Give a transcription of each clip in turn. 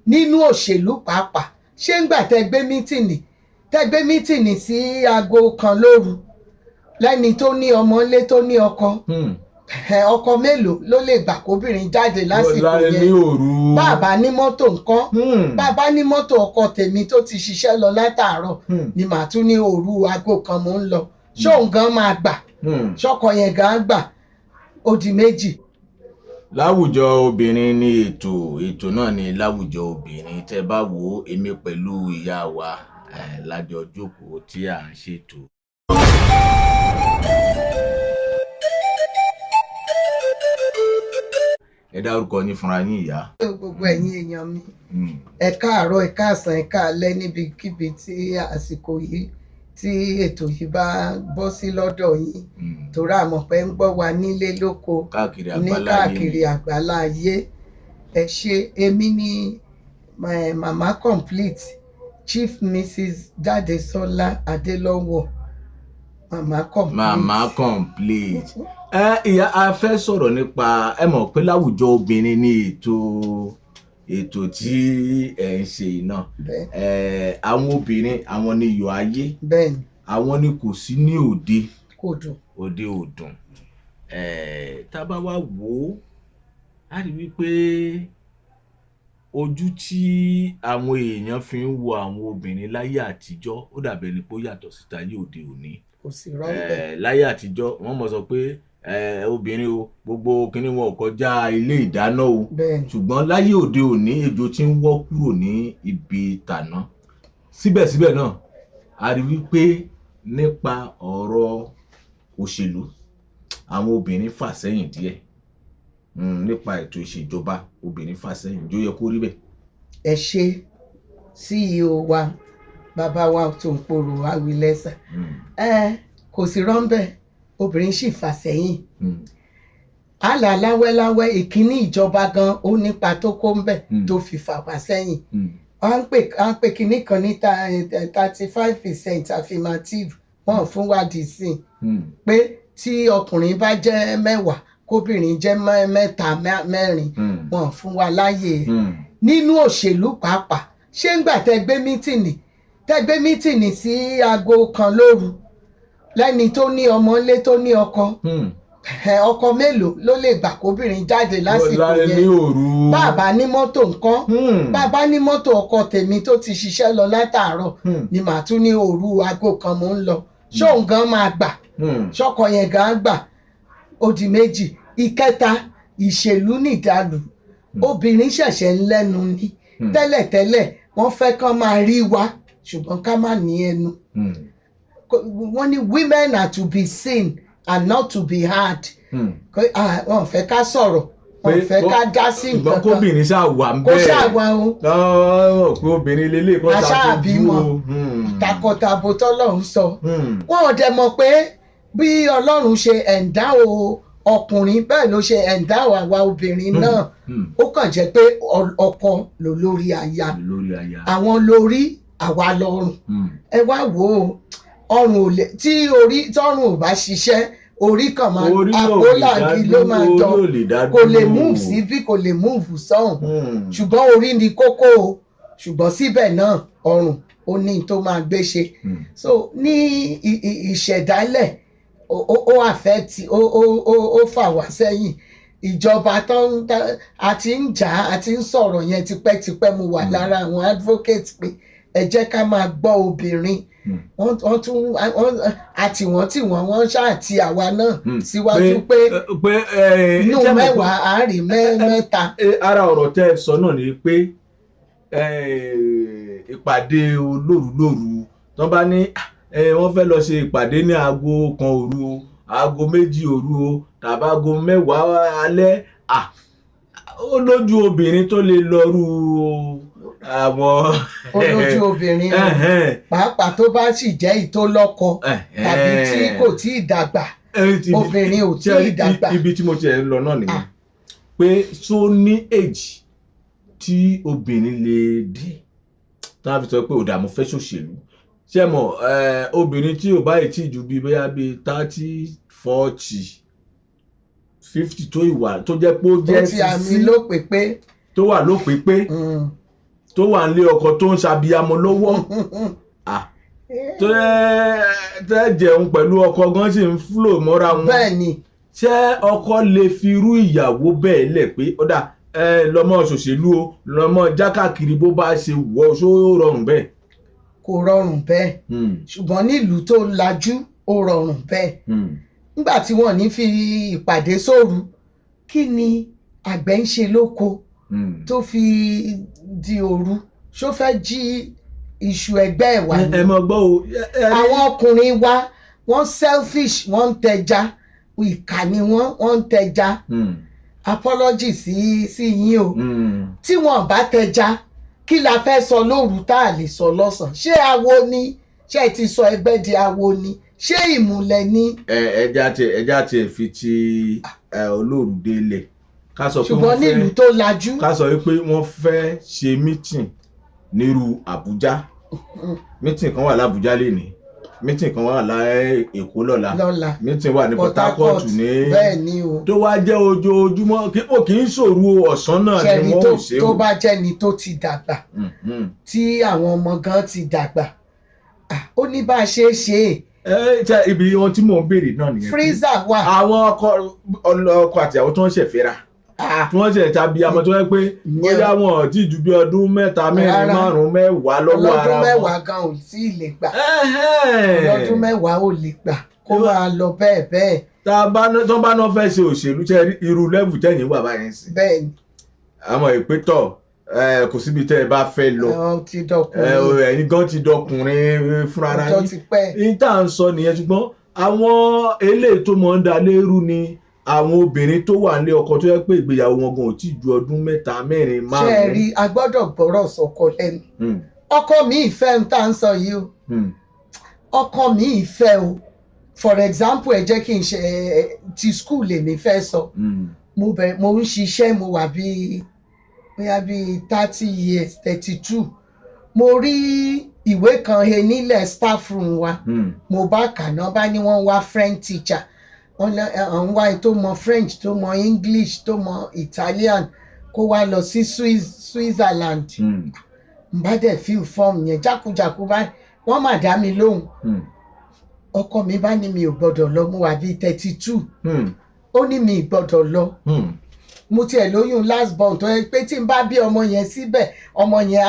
nínú òṣèlú pàápàá. Ṣé ńgbà tẹ́ gbé mítìnì sí aago kan lóru lẹ́ni tó ní ọmọ ńlé tó ní ọkọ ọkọ mélòó ló lè gbà kóbìnrin jáde lásìkò yẹn? Bàbá ní mọ́tò ńkọ́? Bàbá ní mọ́tò ọkọ tèmi tó ti ṣiṣẹ́ lọ látàárọ̀ ni màá tún ní òru aago kan mò ń lọ. Ṣóun gan máa gbà? Ṣọkọ yẹn gan gbà? Ó di méjì. Láwùjọ obìnrin ni ètò náà ni láwùjọ obìnrin. Tẹ́ bá wò ó, èmi pẹ̀lú ìyá wa lájọ jókòó tí à ń ṣètò. Ẹ dárúkọ yín fúnra yín ìyá. Gbogbo ẹ̀yin èèyàn mi, ẹ káàárọ̀, ẹ káàsán, ẹ káalẹ́ níbikíbi tí àsìkò yìí tí ètò yìí bá bọ́ sí lọ́dọ̀ yín, torí a mọ̀ pé ń gbọ́ wa nílé lóko ní káàkiri àgbáláyé. Ẹ ṣé. Èmi ni Mama Complete, Chief Mrs. Jadesola Adelowo. Mama Complete. Ìyá, a fẹ́ sọ̀rọ̀ nípa, ẹ mọ̀ pé láwùjọ obìnrin ni ètò tí ẹ ń ṣe náà. Àwọn obìnrin, àwọn ni iyọ̀ ayé. Bẹ́ẹ̀ni. Àwọn ni kò sí ní òde. Kò dùn. Òde ò dùn. Tá bá wá wò ó, a rí wípé ojú tí àwọn èèyàn fi ń wo àwọn obìnrin láyé àtijọ́ ó dàbẹ̀ ni pé ó yàtọ̀ sí tayé òde òní. Kò sí rọ́ńbẹ́. Láyé àtijọ́ wọ́n mọ̀ sọ pé obìnrin o, gbogbo kíní wọn ò kọjá ilé ìdáná o. Ṣùgbọ́n láyé òde òní ejò ti ń wọ́ kúrò ní ibi tàná. Síbẹ̀síbẹ̀ náà a rí wípé nípa ọ̀rọ̀ òṣèlú àwọn obìnrin fà sẹ́yìn díẹ̀. Nípa ètò ìṣèjọba obìnrin fà sẹ́yìn. Ǹjẹ́ ó yẹ kó rí bẹ́ẹ̀? Ẹ ṣé CEO wa, bàbá wa Tòǹpòrò Awilẹ́sà. Kò sí rọ́ńbẹ́, obìnrin sì fà sẹ́yìn. Àlà láwẹ́láwẹ́ ìkíní ìjọba gan ó nípa tó kó ń bẹ̀ tó fi fà wá sẹ́yìn. Wọ́n ń pè kíní kan ní 35% affirmative wọ́n fún wa dì sí pé tí ọkùnrin bá jẹ́ 10 kóbìnrin jẹ́ 3 4 wọ́n fún wa láyè. Nínú òṣèlú pàápàá. Ṣé ńgbà tẹ́ gbé mítìnì sí aago kan lóru lẹ́ni tó ní ọmọ ńlé tó ní ọkọ ọkọ mélòó ló lè gbà kóbìnrin jáde lásìkò yẹn? Bàbá ní mọ́tò ńkọ́? Bàbá ní mọ́tò ọkọ tèmi tó ti ṣiṣẹ́ lọ látàárọ̀ ni màá tún ní òru aago kan mò ń lọ. Ṣóun gan máa gbà? Ṣọkọ yẹn gan gbà? Ó di méjì. Ìkẹta, ìṣèlú nìdàlù. Obìnrin ṣẹ̀ṣẹ̀ ń lẹ́nu ni. Tẹ́lẹ̀tẹ́lẹ̀ wọ́n fẹ́ kán máa rí wa ṣùgbọ́n ká má ní ẹnu. Wọ́n ní women are to be seen and not to be heard. Wọ́n fẹ́ ká sọ̀rọ̀, wọ́n fẹ́ ká dá sí nǹkan kan. Ṣùgbọ́n kóbìnrin ṣáà wà ń bẹ́ẹ̀. Kó ṣáà wà o. Pé obìnrin lélẹ̀ kó ṣàbímọ. Takọtabo tọ́lọ́run sọ. Wọ́n ò dẹ̀ mọ̀ pé bí Ọlọ́run ṣe ẹ̀dá ọkùnrin bẹ́ẹ̀ ló ṣe ẹ̀dá àwa obìnrin náà. Ó kàn jẹ́ pé ọkọ ló lórí aya. Àwọn lórí, àwa lọ́rùn. Ẹ wá wò ó, ọrùn ò lè tí tọ́rùn ò bá ṣiṣẹ́ orí kan máa àpólàgì ló máa jọ, kò lè múùfù síbí kò lè múùfù sọ́hùn. Ṣùgbọ́n orí ni kókó o. Ṣùgbọ́n síbẹ̀ náà ọrùn ó ní tó máa gbé ṣe. So ní ìṣẹ̀dálẹ̀ ó àfẹ́tì ó fà wá sẹ́yìn. Ìjọba àti ń jà àti ń sọ̀rọ̀ yẹn tipẹ́tipẹ́ mo wà lára àwọn advocate pé ẹ jẹ́ ká máa gbọ́ obìnrin. Wọ́n tún àti wọ́n ṣáà ti àwa náà síwájú pé inú 10 á rí 3. Ara ọ̀rọ̀ tẹ́ ẹ sọ náà ni pé ìpàdé olóru tó bá ní wọ́n fẹ́ lọ ṣe ìpàdé ní aago 1 òru o, aago 2 òru o, tàbí aago 10 alẹ́. Ó lójú obìnrin tó lè lọ́rù àwọn. Olójú obìnrin pàápàá tó bá sì jẹ́ ìtólọ́kọ tàbí tí kò tí ì dàgbà. Obìnrin ò tí ì dàgbà. Ibi tí mo ti ẹ̀ ń lọ náà nìyẹn pé tó ní age tí obìnrin lè dé tá a fi sọ pé ò dààmú fẹ́ ṣòṣèlú. Ṣé mọ̀ obìnrin tí ò báyìí tí ju bíi bóyá bíi 30, 40, 50 tó ìwà tó jẹ́ pé ó jẹ́ tó ti àmì lópépé tó wà lópépé tó wà nílé ọkọ tó ń ṣàbíyamọ lọ́wọ́ tó tẹ́ jẹun pẹ̀lú ọkọ gan sì ń flow mọ́ra wọn. bẹ́ẹ̀ni. ṣé ọkọ lè fi irú ìyàwó bẹ́ẹ̀ lẹ̀ pé ọ̀dà lọ́mọ ṣòṣèlú o lọ́mọ jákàkiri bó bá ṣe wọ̀ ṣó rọrùn bẹ́ẹ̀. kò rọrùn bẹ́ẹ̀ ṣùgbọ́n nílùú tó lajú ó rọrùn bẹ́ẹ̀ nígbà tí wọ́n ní fi ìpàdé sóru kí ni àgbẹ̀ ń ṣe lóko tó fi di òru ṣó fẹ́ jí iṣu ẹgbẹ́ ẹ̀ wá ni. ẹ mọ̀ gbọ́ o. àwọn ọkùnrin wa wọ́n selfish wọ́n ń tẹja ìkà ni wọ́n ń tẹja apology sí yín o tí wọ́n bá tẹja kí la fẹ́ sọ lóru tá a lè sọ lọ́sàn-án ṣé awo ni ṣé ti sọ ẹgbẹ́ di awo ni ṣé ìmùlẹ̀ ni. ẹja tiẹ̀ fi ti olóòrù délẹ̀ ká sọ pé ṣùgbọ́n nílùú tó lajú. ká sọ pé wọ́n fẹ́ ṣe meeting nírú Àbújá meeting kan wà l'Àbújá lénìí meeting kan wà l'Èkó lọ́la meeting wà ní Port Harcourt ní tó wá jẹ́ ojoojúmọ́ kì í ṣòru ọ̀sán náà ni wọ́n ò ṣe o. tó bá jẹ́ ni tó ti dàgbà tí àwọn ọmọ gan ti dàgbà ó ní bá a ṣe é ṣe é. ibi ohun tí mò ń béèrè náà nìyẹn. freezer wà. àwọn ọkọ àti àwọn tó ń ṣẹ̀fẹ́ra tí wọ́n ṣe tàbí àmọ́ tó yẹ pé bóyá wọn ti ju bí ọdún 3, 4, 5, 10 lọ́wọ́ ara wọn. ọlọ́dún 10 gan ò sí lè gbà ọlọ́dún 10 ò lè gbà kó máa lọ bẹ́ẹ̀. tó bá náà fẹ́ ṣe òṣèlú irú lẹ́vù tẹ̀yìn wà báyìí sí. bẹ́ẹ̀ni. àmọ́ ìpẹ́tọ̀ kò síbi tẹ́ ẹ bá fẹ́ lọ ẹ̀yin gan ti dọkùnrin fúnra yín ní tá à ń sọ nìyẹn ṣùgbọ́n àwọn eléyìí tó mọ̀ ń da lérú ni àwọn obìnrin tó wà nílé ọkọ tó yẹ pé ìgbéyàwó wọn gan ò tí ju ọdún 3, 4, 5. ṣe rí a gbọ́dọ̀ gbọ́rọ̀ sọ́kọ lẹ́nu ọkọ mi ìfẹ́ ń tà ń sọ yìí o ọkọ mi ìfẹ́ o for example ẹ jẹ́ kí n ṣe ti school lèmi fẹ́ sọ mo ń ṣiṣẹ́ mo wà bóyá bíi 30 years 32 mo rí ìwé kan he nílẹ̀ staff room wa mo bá kà náà bá ní wọ́n wá French teacher wọ́n wá tó mọ French tó mọ English tó mọ Italian kó wá lọ sí Switzerland bá dẹ̀ fill form yẹn jákujàku bá wọ́n mà dá mi lóhùn ọkọ mi bá ní mi ò gbọ́dọ̀ lọ mo wà bíi 32 ó ní mi ì gbọ́dọ̀ lọ mo tiẹ̀ lóyún last born tó yẹ pé tí n bá bí ọmọ yẹn síbẹ̀ ọmọ yẹn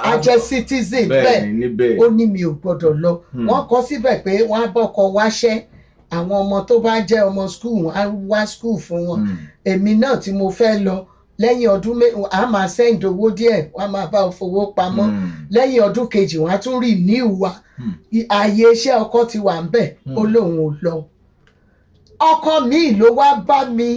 á jẹ́ citizen bẹ́ẹ̀ ó ní mi ò gbọ́dọ̀ lọ wọ́n kọ síbẹ̀ pé wọ́n á bọ́kọ wáṣẹ́ àwọn ọmọ tó bá jẹ́ ọmọ school wọn á wá school fún wọn èmi náà tí mo fẹ́ lọ lẹ́yìn ọdún a máa send owó díẹ̀ wọ́n á máa bá fowó pamọ́ lẹ́yìn ọdún kejì wọ́n á tún renew wa ààyè iṣẹ́ ọkọ ti wà ń bẹ̀ ó lóun ò lọ ọkọ mi ló wá bá mi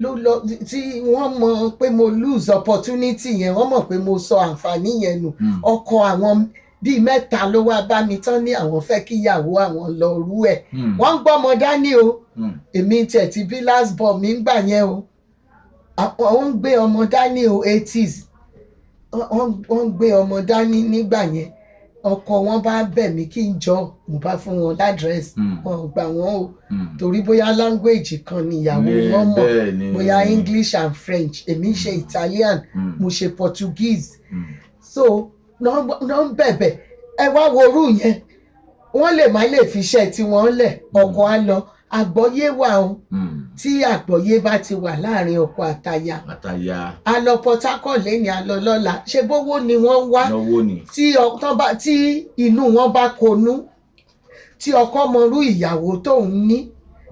ló lọ tí wọ́n mọ̀ pé mo lose opportunity yẹn wọ́n mọ̀ pé mo sọ àǹfààní yẹn nù ọkọ àwọn bíi 3 ló wá bá mi tán ní àwọn fẹ́ kíyàwó àwọn lọ rú ẹ̀ wọ́n ń gbọ́mọ dání o èmi tiẹ̀ ti bí last born mi ń gbà yẹn o wọ́n ń gbé ọmọ dání o 80s wọ́n ń gbé ọmọ dání nígbà yẹn ọkọ wọn bá bẹ̀ mí kí n jọ mo bá fún wọn ládírẹ́sì wọn gbà wọ́n o torí bóyá language kan níyàwó wọn mọ̀ bóyá English and French èmi ṣe Italian mo ṣe Portuguese so náà ń bẹ̀bẹ̀ ẹ wá worú yẹn wọ́n lè má lè fi iṣẹ́ tí wọ́n lẹ̀ ọkọ á lọ àgbọ́yé wà o tí àgbọ́yé bá ti wà láàrin ọkọ àtaya a lọ Port Harcourt lẹ́ni a lọ lọ́la ṣe bówó ni wọ́n wá tí inú wọn bá konú tí ọkọ mọrú ìyàwó tóun ní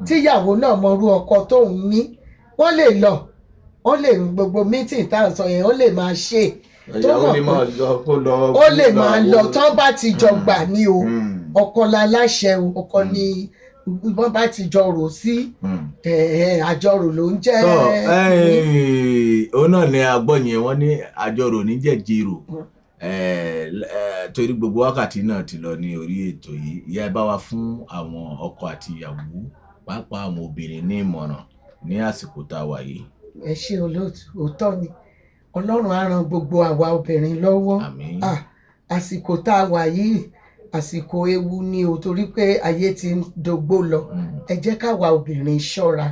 tíyàwó náà mọrú ọkọ tóun ní wọ́n lè lọ wọ́n lè gbogbo meeting tá à ń sọ yẹn ó lè máa ṣe ó lè máa lọ tán bá ti jọ gbà ní o ọkọ láláṣẹ o ọkọ ní wọ́n bá ti jọ rò sí àjọrò ló ń jẹ́. òun náà ni agbọ́ yẹn wọ́n ní àjọrò ní jẹ̀jẹ̀rò torí gbogbo wákàtí náà ti lọ ní orí ètò yìí ìyá ẹ bá wa fún àwọn ọkọ àti ìyàwó pàápàá àwọn obìnrin ní ìmọ̀ràn ní àsìkò tá a wà yìí. ẹ ṣé olóòtú òótọ́ ni Ọlọ́run á ran gbogbo àwa obìnrin lọ́wọ́ àsìkò tá a wà yìí àsìkò ewu ni o torí pé ayé ti ń dògbò lọ ẹ jẹ́ káwa obìnrin ṣọ́ra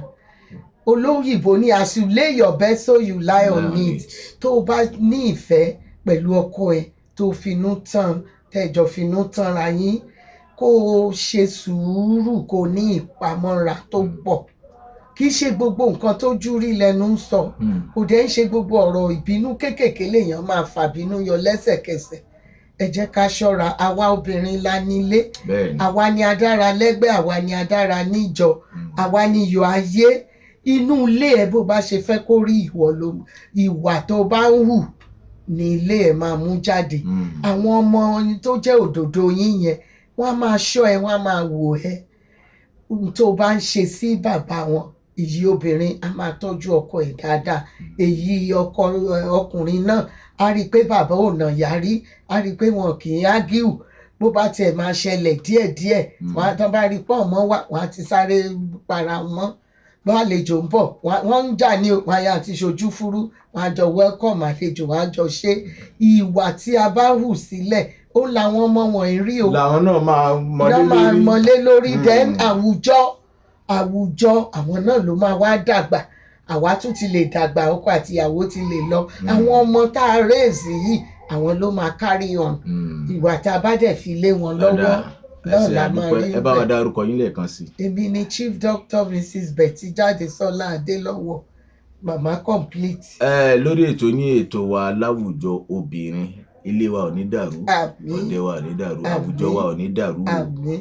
olóyìnbó ní as you lay your bed so you lie on it. Tó o bá ní ìfẹ́ pẹ̀lú ọkọ ẹ tó finú tán tẹ̀jọ finú tán ra yín, kó o ṣe sùúrù, kó o ní ìpamọ́ra tó pọ̀. Kì í ṣe gbogbo nǹkan tó jú rí lẹ́nu ń sọ, kò dẹ̀ ń ṣe gbogbo ọ̀rọ̀ ìbínú kéékèèké lèèyàn máa fàbínú yọ lẹ́sẹ̀kẹsẹ̀. Ẹ jẹ́ ká ṣọ́ra, àwa obìnrin la nílé, àwa ni adára lẹ́gbẹ́, àwa ni adára níjọ, àwa ni iyọ̀ ayé. Inú ilé ẹ bó bá ṣe fẹ́ kó rí ìwà tó bá ń hù ní ilé ẹ máa mú jáde. Àwọn ọmọ tó jẹ́ òdòdó yín yẹn wọ́n á máa ṣọ́ ẹ, wọ́n á máa wò ẹ́. Tó bá ń ṣe sí bàbá wọn, èyí obìnrin á máa tọ́jú ọkọ ẹ̀ dáadáa, èyí ọkùnrin náà á rí i pé bàbá ò nà yárí, á rí i pé wọn kì í ágíù. Bó bá tiẹ̀ máa ṣẹlẹ̀ díẹ̀díẹ̀, wọ́n á tán bá rí pọ̀ mọ́ wà, wọ́n á ti sáré para mọ́. Bá àlejò ń bọ̀, wọ́n ń jà ní wọ́n á ti ṣojú fúrú, wọ́n á jọ welcome àlejò, wọ́n á jọ ṣe. Ìwà tí a bá hù sílẹ̀, ó làwọn ọmọ wọ̀nyí rí o. Làwọn náà máa mọlé lórí. Then àwùjọ àwọn náà ló máa wá dàgbà. Àwa tún ti lè dàgbà, ọkọ àti ìyàwó ti lè lọ. Àwọn ọmọ tá a raise yìí, àwọn ló máa carry on. Ìwà tá a bá dẹ̀ fi lé wọn lọ́wọ́ náà la máa rí. Ẹ bá wa dárúkọ yín lẹ́ẹ̀kan sí. Èmi ni Chief Doctor Mrs. Betty Jadesola Adelowo, Mama Complete. Lórí ètò yín, ètò wa láwùjọ obìnrin, ilé wa ò ní dàrú, ọ̀dẹ̀ wa ò ní dàrú, àwùjọ wa ò ní dàrú.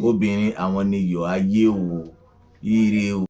Obìnrin àwọn ni iyọ̀ ayé o, ire o.